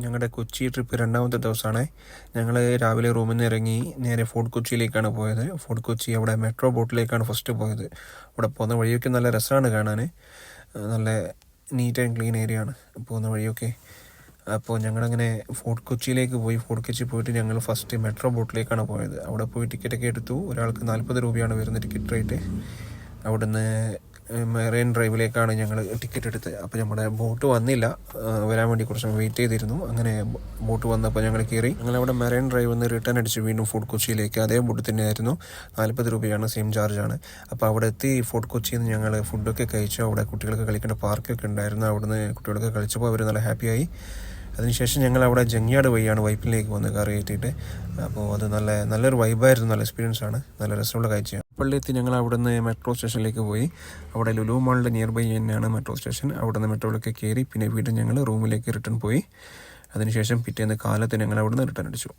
ഞങ്ങളുടെ കൊച്ചി ട്രിപ്പ് രണ്ടാമത്തെ ദിവസമാണ്. ഞങ്ങൾ രാവിലെ റൂമിൽ നിന്ന് ഇറങ്ങി നേരെ ഫോർട്ട് കൊച്ചിയിലേക്കാണ് പോയത്. ഫോർട്ട് കൊച്ചി അവിടെ മെട്രോ ബോട്ടിലേക്കാണ് ഫസ്റ്റ് പോയത്. അവിടെ പോകുന്ന വഴിയൊക്കെ നല്ല രസമാണ് കാണാൻ. നല്ല നീറ്റ് ആൻഡ് ക്ലീൻ ഏരിയ ആണ് പോകുന്ന വഴിയൊക്കെ. അപ്പോൾ ഞങ്ങളങ്ങനെ ഫോർട്ട് കൊച്ചിയിലേക്ക് പോയി. ഫോർട്ട് കൊച്ചി പോയിട്ട് ഞങ്ങൾ ഫസ്റ്റ് മെട്രോ ബോട്ടിലേക്കാണ് പോയത്. അവിടെ പോയി ടിക്കറ്റൊക്കെ എടുത്തു. ഒരാൾക്ക് 40 രൂപയാണ് വരുന്ന ടിക്കറ്റ് റേറ്റ്. അവിടുന്ന് മെറൈൻ ഡ്രൈവിലേക്കാണ് ഞങ്ങൾ ടിക്കറ്റ് എടുത്തത്. അപ്പോൾ നമ്മുടെ ബോട്ട് വന്നില്ല, വരാൻ വേണ്ടി കുറച്ച് വെയിറ്റ് ചെയ്തിരുന്നു. അങ്ങനെ ബോട്ട് വന്നപ്പോൾ ഞങ്ങൾ കയറി. ഞങ്ങളവിടെ മെറൈൻ ഡ്രൈവ് നിന്ന് റിട്ടേൺ അടിച്ചു വീണ്ടും ഫോർട്ട് കൊച്ചിയിലേക്ക്. അതേ ബോട്ട് തന്നെയായിരുന്നു. 40 രൂപയാണ്, സെയിം ചാർജാണ്. അപ്പോൾ അവിടെ എത്തി ഫോർട്ട് കൊച്ചിയിൽ നിന്ന് ഞങ്ങൾ ഫുഡൊക്കെ കഴിച്ചു. അവിടെ കുട്ടികൾക്ക് കളിക്കേണ്ട പാർക്കൊക്കെ ഉണ്ടായിരുന്നു. അവിടുന്ന് കുട്ടികളൊക്കെ കളിച്ചപ്പോൾ അവർ നല്ല ഹാപ്പിയായി. അതിനുശേഷം ഞങ്ങൾ അവിടെ ജങ്യാർഡ് വഴിയാണ് വൈപ്പിലേക്ക് വന്ന് കാർ കയറ്റിയിട്ട്. അപ്പോൾ അത് നല്ലൊരു വൈബായിരുന്നു, നല്ല എക്സ്പീരിയൻസ് ആണ്, നല്ല രസമുള്ള കാഴ്ചയാണ്. പള്ളിയെത്തി ഞങ്ങൾ അവിടെ നിന്ന് മെട്രോ സ്റ്റേഷനിലേക്ക് പോയി. അവിടെ ലുലു മാളിൻ്റെ നിയർ ബൈ തന്നെയാണ് മെട്രോ സ്റ്റേഷൻ. അവിടെ നിന്ന് മെട്രോയിലൊക്കെ കയറി പിന്നെ വീണ്ടും ഞങ്ങൾ റൂമിലേക്ക് റിട്ടേൺ പോയി. അതിനുശേഷം പിറ്റേന്ന് കാലത്ത് ഞങ്ങൾ അവിടെ നിന്ന് റിട്ടേൺ അടിച്ചു.